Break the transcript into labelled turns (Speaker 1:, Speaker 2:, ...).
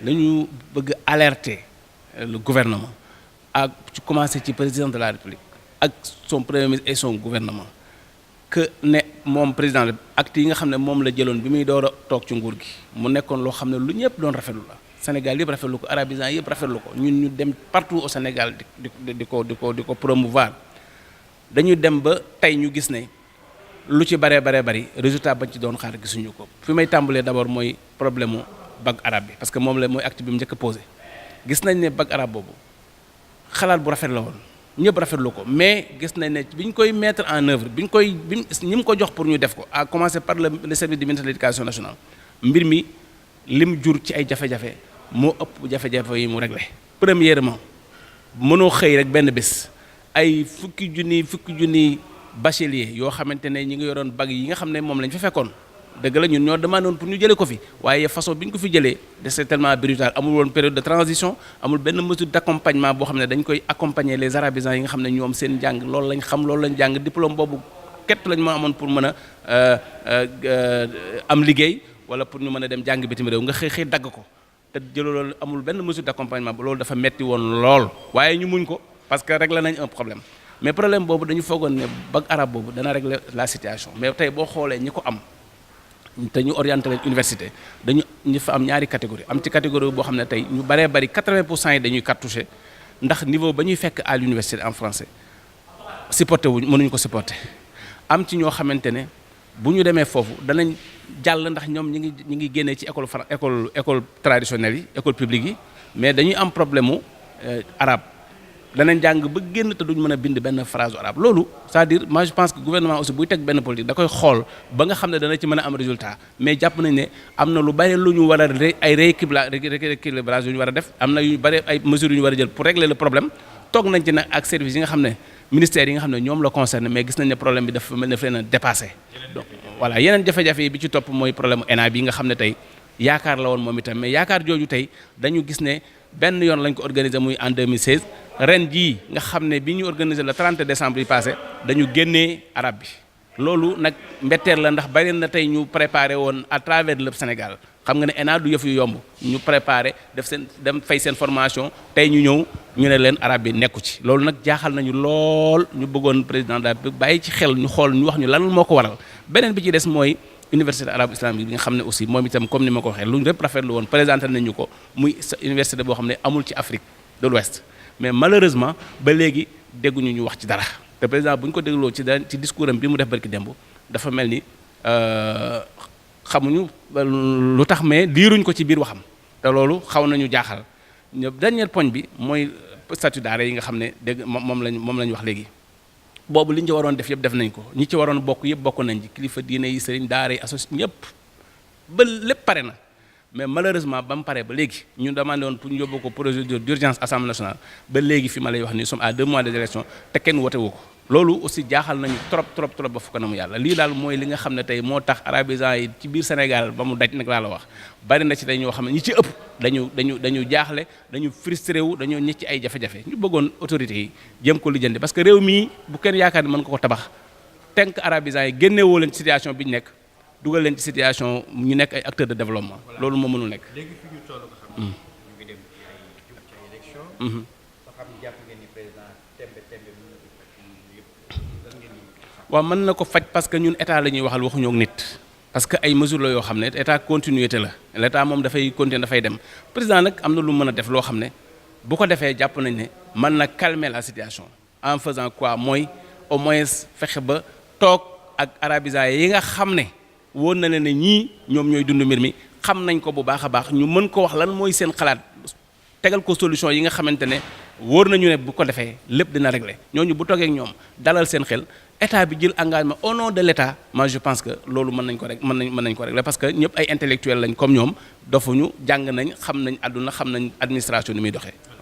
Speaker 1: dañu bëgg alerter le gouvernement ak ci commencer ci président de la République ak son premier ministre et son gouvernement que ne moom président acte yi nga xam ne moom la jëloon bi muy door a toog ci nguur gi mu nekkoon loo xam ne lu ñëpp doon rafetlu la Sénégal yëpp rafetlu ko arabisants yëpp rafetlu ko ñun ñu dem partout au Sénégal di ko promouvoir dañu dem ba tey ñu gis ne lu ci bari résultat bañ ci doon xaar gisuñu ko fi may tàmbalee d'abord mooy problème mu bac arabe bi parce que moom la mooy acte bi mu njëkk a posé gis nañ ne bac arabe boobu xalaat bu rafet la woon ñëpp rafetlu ko mais gis nañ ne bi ñu koy mettre en œuvre ñi mu ko jox pour ñu def ko à commencer par le service du ministère de l'éducation nationale mbir mi lim jur ci ay jafe-jafe moo ëpp jafe-jafe yi mu réglé. Premièrement mënoo xëy rek benn bés ay fukki junni bachelier yoo xamante ne ñi ngi yoroon bac yi nga xam ne moom lañ fa fekkoon dëgg la ñun ñoo demandé woon pour ñu jëlee ko fi waaye façon bi ñu ko fi jëlee c'est tellement brutal amul woon période de transition amul benn mesure d'accompagnement boo xam ne dañ koy accompagner les arabisants yi nga xam ne ñoom seen jàng loolu lañ xam loolu lañ jàng diplôme boobu képp lañ moo amoon pour mën a am liggéey wala pour ñu mën a dem jàng bitim réew nga xëy dagg ko te jëloo loolu amul benn mesure d'accompagnement ba loolu dafa metti woon lool waaye ñu muñ ko parce que réglé nañ un problème mais problème boobu dañu foogoon ne bac arabe boobu dana régler la situation mais tey boo xoolee ñi ko am te ñu orienté leen université ñu fa am ñaari catégorie am ci catégorie boo xam ne tey ñu baree bari 80% yi dañuy cartouché ndax niveau ba ñuy fekk à l'université en français supporté wuñ mënuñu ko supporté am ci ñoo xamante ne bu ñu demee foofu danañ jàll ndax ñoom ñi ngi génnee ci école traditionnelle yi école publique yi mais dañuy am problème mu arabe danañ jàng ba génn te duñ mën a bind benn phrase arabe loolu c'est-à-dire moi je pense que gouvernement aussi buy teg benn politique da koy xool ba nga xam ne dana ci mën a am résultat mais jàpp nañ ne am na lu bari lu ñu war a ay rééquilibrage yu ñu war a def am na yu bari ay mesures yu ñu war a jël pour régler le problème toog nañ ci nag ak service yi nga xam ne ministères yi nga xam ne ñoom la concerné mais gis nañ ne problème bi dafa mel ne leen a dépassé donc voilà yeneen jafe-jafe yi bi ci topp mooy problème ENA bi nga xam ne tey yaakaar la woon moom itam mais yaakaar jooju tey dañu gis ne benn yoon lañ ko organisé muy en 2016 ren jii nga xam ne bi ñu organisé le 30 décembre yi passé dañu génnee arabe bi loolu nag mbetteel la ndax bari na tey ñu préparé woon à travers le Sénégal xam nga ne ENA du yëf yu yomb ñu préparé dem fay seen formation tey ñu ñëw ñu ne leen arabe bi nekku ci loolu nag jaaxal nañu lool ñu bëggoon président de la République bàyyi ci xel ñu xool ñu wax ñu lan moo ko waral beneen bi ci des mooy université arabe islamique bi nga xam ne aussi moom itam comme ni ma ko waxee lu ñu rëpp rafetlu woon présenté nañu ko muy université boo xam ne amul ci Afrique de l'Ouest mais malheureusement ba léegi dégguñu ñu wax ci dara te président bu ñu ko dégloo ci discours am bi mu def barki démb dafa mel ni xamuñu lu tax mais liiruñ ko ci biir waxam te loolu xaw nañu jaaxal dernier poñ bi mooy statut daara yi nga xam ne dégg moom lañ wax léegi boobu li ñu ci waroon def yëpp def nañ ko ñi ci waroon bokk yëpp bokk nañ ci kilifa diine yi sëriñ daara yi associé ñëpp ba lépp pare na mais malheureusement ba mu pare ba léegi ñu demandé woon pour ñu yóbbu ko procédure d'urgence assemblée nationale ba léegi fi ma lay wax ni nous sommes à 2 mois des élections te kenn wote wu ko loolu aussi jaaxal nañu trop ba fu kanamu yàlla lii daal mooy li nga xam ne tey moo tax arabisants yi ci biir Sénégal ba mu daj nag laa la wax bari na ci tey ñoo xam ne ñi ci ëpp dañu jaaxle dañu frustré wu dañoo ñi ci ay jafe-jafe ñu bëggoon autorités yi jëm ko lijjanti parce que réew mii bu kenn yaakaar ni mën ko tabax tenk arabisants yi génnewoo leen ci situation bi ñu nekk dugal leen ci situation ñu nekk ay acteurs de développement loolu moo mënul nekk.
Speaker 2: léegi fi ñu toll nga xam ne ñu ngi dem ci ay élection ba xam ne jàpp ngeen ni président tembe mën na ko faj yëpp lan ngeen di
Speaker 1: waaw mën na ko faj parce que ñun état la ñuy waxal waxuñoo ak nit parce que ay mesures la yoo xam ne état continuité la l'état moom dafay continuer dafay dem président nag am na lu mën a def loo xam ne bu ko defee jàpp nañ ne mën na calmer la situation en faisant quoi mooy au moins fexe ba toog ak arabisants yi nga xam ne woon na leen ne ñii ñoom ñooy dund mbir mi xam nañ ko bu baax a baax ñu mën ko wax lan mooy seen xalaat tegal ko solution yi nga xamante ne wóor nañu ne bu ko defee lépp dina régler ñooñu bu toogee ak ñoom dalal seen xel état bi jël engagement au nom de l'état moi je pense que loolu mën nañ ko régler parce que ñëpp ay intellectuels lañ comme ñoom dofuñu jàng nañ xam nañ àdduna xam nañ administration ni muy doxee